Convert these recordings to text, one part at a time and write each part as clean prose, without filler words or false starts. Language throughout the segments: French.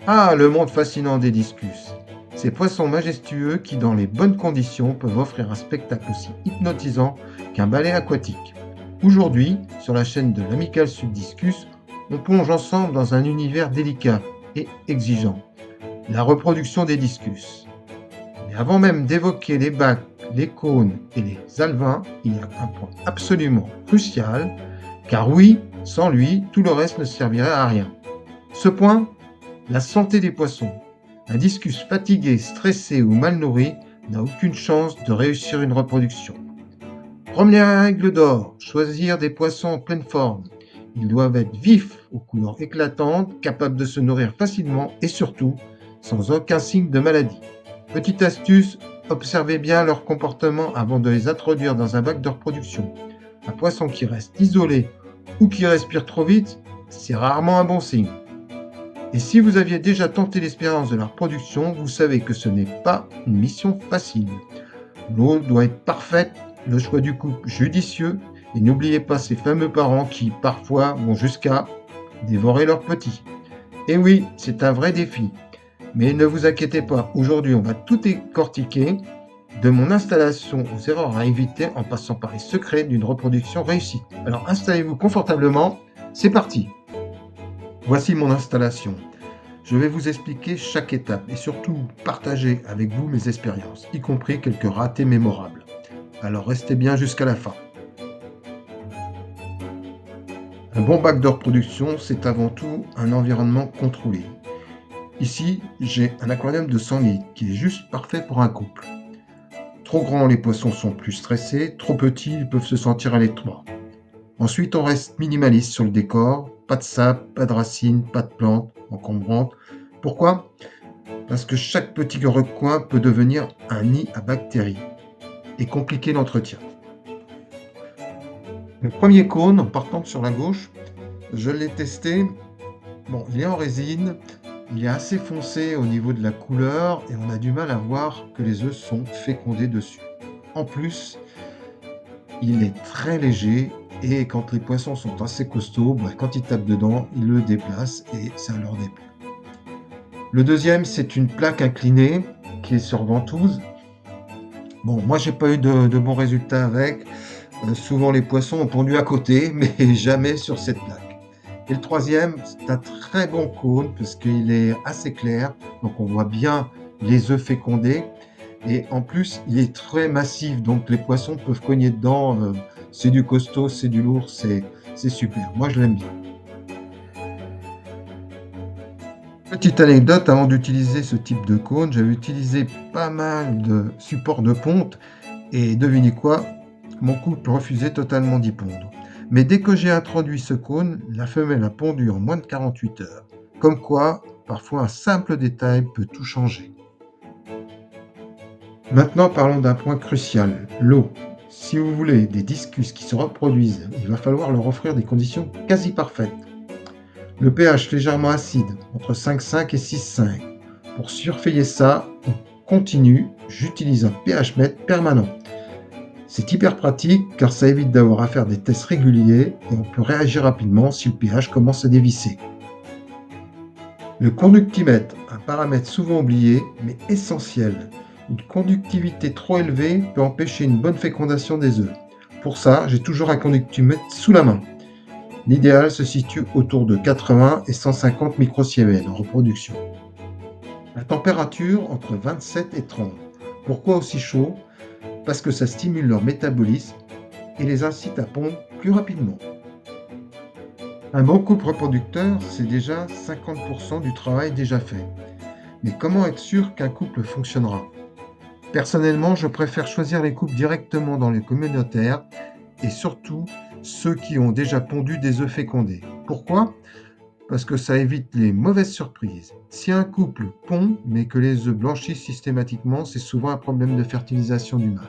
Ah, le monde fascinant des discus. Ces poissons majestueux qui, dans les bonnes conditions, peuvent offrir un spectacle aussi hypnotisant qu'un ballet aquatique. Aujourd'hui, sur la chaîne de l'Amical Sud Discus, on plonge ensemble dans un univers délicat et exigeant, la reproduction des discus. Mais avant même d'évoquer les bacs, les cônes et les alevins, il y a un point absolument crucial, car oui, sans lui, tout le reste ne servirait à rien. Ce point, la santé des poissons. Un discus fatigué, stressé ou mal nourri n'a aucune chance de réussir une reproduction. Première règle d'or, choisir des poissons en pleine forme. Ils doivent être vifs, aux couleurs éclatantes, capables de se nourrir facilement et surtout sans aucun signe de maladie. Petite astuce, observez bien leur comportement avant de les introduire dans un bac de reproduction. Un poisson qui reste isolé ou qui respire trop vite, c'est rarement un bon signe. Et si vous aviez déjà tenté l'expérience de la reproduction, vous savez que ce n'est pas une mission facile. L'eau doit être parfaite, le choix du couple judicieux, et n'oubliez pas ces fameux parents qui, parfois, vont jusqu'à dévorer leurs petits. Et oui, c'est un vrai défi. Mais ne vous inquiétez pas, aujourd'hui on va tout décortiquer, de mon installation aux erreurs à éviter en passant par les secrets d'une reproduction réussie. Alors installez-vous confortablement, c'est parti! Voici mon installation. Je vais vous expliquer chaque étape et surtout partager avec vous mes expériences, y compris quelques ratés mémorables. Alors restez bien jusqu'à la fin. Un bon bac de reproduction, c'est avant tout un environnement contrôlé. Ici, j'ai un aquarium de 100 litres qui est juste parfait pour un couple. Trop grands, les poissons sont plus stressés, trop petits, ils peuvent se sentir à l'étroit. Ensuite, on reste minimaliste sur le décor, pas de sable, pas de racines, pas de plantes encombrantes. Pourquoi? Parce que chaque petit recoin peut devenir un nid à bactéries et compliquer l'entretien. Le premier cône, en partant sur la gauche, je l'ai testé. Bon, il est en résine, il est assez foncé au niveau de la couleur et on a du mal à voir que les œufs sont fécondés dessus. En plus, il est très léger et quand les poissons sont assez costauds, quand ils tapent dedans, ils le déplacent et ça leur déplaît. Le deuxième, c'est une plaque inclinée qui est sur ventouse. Bon, moi, j'ai pas eu de bons résultats avec. Souvent, les poissons ont pondu à côté, mais jamais sur cette plaque. Et le troisième, c'est un très bon cône parce qu'il est assez clair, donc on voit bien les œufs fécondés. Et en plus, il est très massif, donc les poissons peuvent cogner dedans. C'est du costaud, c'est du lourd, c'est super. Moi, je l'aime bien. Petite anecdote, avant d'utiliser ce type de cône, j'avais utilisé pas mal de supports de ponte et devinez quoi, mon couple refusait totalement d'y pondre. Mais dès que j'ai introduit ce cône, la femelle a pondu en moins de 48 heures. Comme quoi, parfois un simple détail peut tout changer. Maintenant, parlons d'un point crucial, l'eau. Si vous voulez des discus qui se reproduisent, il va falloir leur offrir des conditions quasi parfaites. Le pH légèrement acide, entre 5,5 et 6,5. Pour surveiller ça, on continue, j'utilise un pH mètre permanent. C'est hyper pratique car ça évite d'avoir à faire des tests réguliers et on peut réagir rapidement si le pH commence à dévisser. Le conductimètre, un paramètre souvent oublié mais essentiel. Une conductivité trop élevée peut empêcher une bonne fécondation des œufs. Pour ça, j'ai toujours un conductimètre sous la main. L'idéal se situe autour de 80 et 150 microsiemens en reproduction. La température entre 27 et 30. Pourquoi aussi chaud? Parce que ça stimule leur métabolisme et les incite à pondre plus rapidement. Un bon couple reproducteur, c'est déjà 50% du travail déjà fait. Mais comment être sûr qu'un couple fonctionnera? Personnellement, je préfère choisir les couples directement dans les communautaires et surtout ceux qui ont déjà pondu des œufs fécondés. Pourquoi? Parce que ça évite les mauvaises surprises. Si un couple pond mais que les œufs blanchissent systématiquement, c'est souvent un problème de fertilisation du mâle.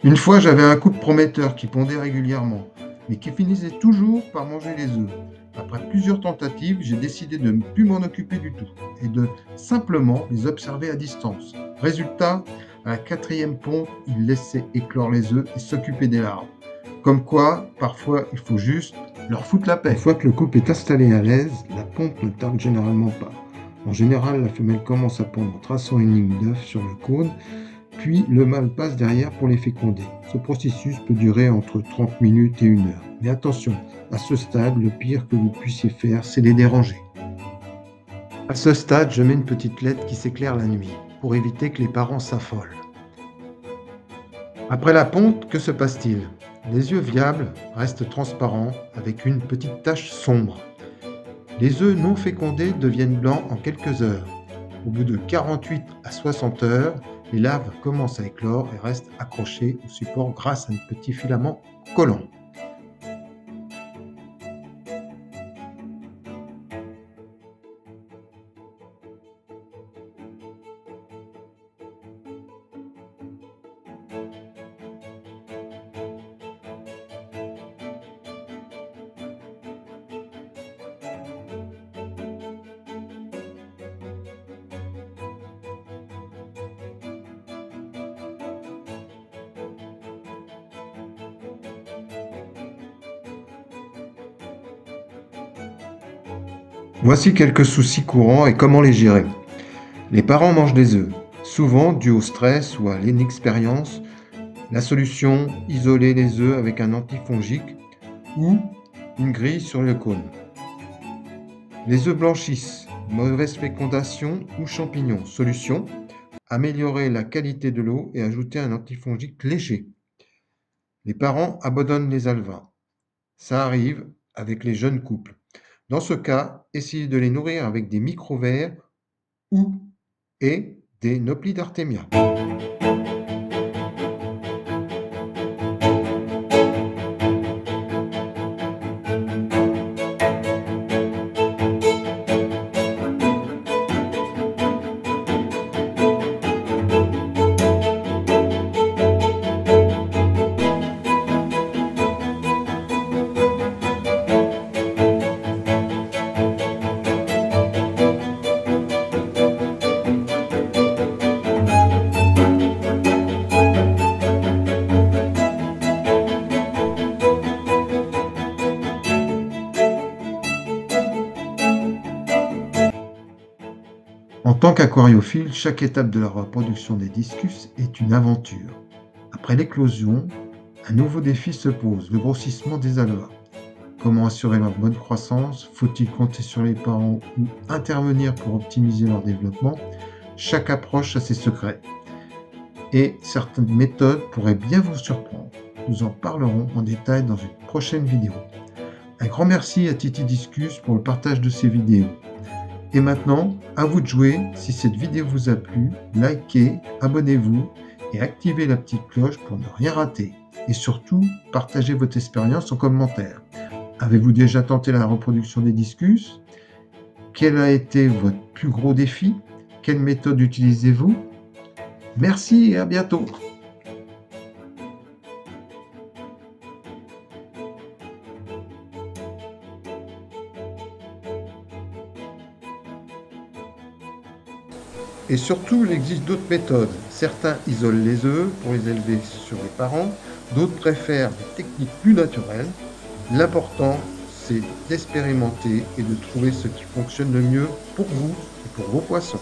Une fois, j'avais un couple prometteur qui pondait régulièrement, mais qui finissait toujours par manger les œufs. Après plusieurs tentatives, j'ai décidé de ne plus m'en occuper du tout et de simplement les observer à distance. Résultat, à la 4e ponte, ils laissaient éclore les œufs et s'occuper des larves. Comme quoi, parfois, il faut juste leur foutre la paix. Une fois que le couple est installé à l'aise, la ponte ne tarde généralement pas. En général, la femelle commence à pondre en traçant une ligne d'œuf sur le cône, puis le mâle passe derrière pour les féconder. Ce processus peut durer entre 30 minutes et 1 heure. Mais attention, à ce stade, le pire que vous puissiez faire, c'est les déranger. À ce stade, je mets une petite lettre qui s'éclaire la nuit, pour éviter que les parents s'affolent. Après la ponte, que se passe-t-il? Les œufs viables restent transparents avec une petite tache sombre. Les œufs non fécondés deviennent blancs en quelques heures. Au bout de 48 à 60 heures, les larves commencent à éclore et restent accrochées au support grâce à un petit filament collant. Voici quelques soucis courants et comment les gérer. Les parents mangent des œufs, souvent dû au stress ou à l'inexpérience. La solution, isoler les œufs avec un antifongique ou une grille sur le cône. Les œufs blanchissent, mauvaise fécondation ou champignons. Solution, améliorer la qualité de l'eau et ajouter un antifongique léger. Les parents abandonnent les alevins. Ça arrive avec les jeunes couples. Dans ce cas, essayez de les nourrir avec des micro-vers ou et des Noplidartemia. En tant qu'aquariophile, chaque étape de la reproduction des discus est une aventure. Après l'éclosion, un nouveau défi se pose, le grossissement des alevins. Comment assurer leur bonne croissance? Faut-il compter sur les parents ou intervenir pour optimiser leur développement? Chaque approche a ses secrets. Et certaines méthodes pourraient bien vous surprendre. Nous en parlerons en détail dans une prochaine vidéo. Un grand merci à Titi Discus pour le partage de ces vidéos. Et maintenant, à vous de jouer. Si cette vidéo vous a plu, likez, abonnez-vous et activez la petite cloche pour ne rien rater. Et surtout, partagez votre expérience en commentaire. Avez-vous déjà tenté la reproduction des discus? Quel a été votre plus gros défi? Quelle méthode utilisez-vous? Merci et à bientôt. Et surtout, il existe d'autres méthodes. Certains isolent les œufs pour les élever sur les parents, d'autres préfèrent des techniques plus naturelles. L'important, c'est d'expérimenter et de trouver ce qui fonctionne le mieux pour vous et pour vos poissons.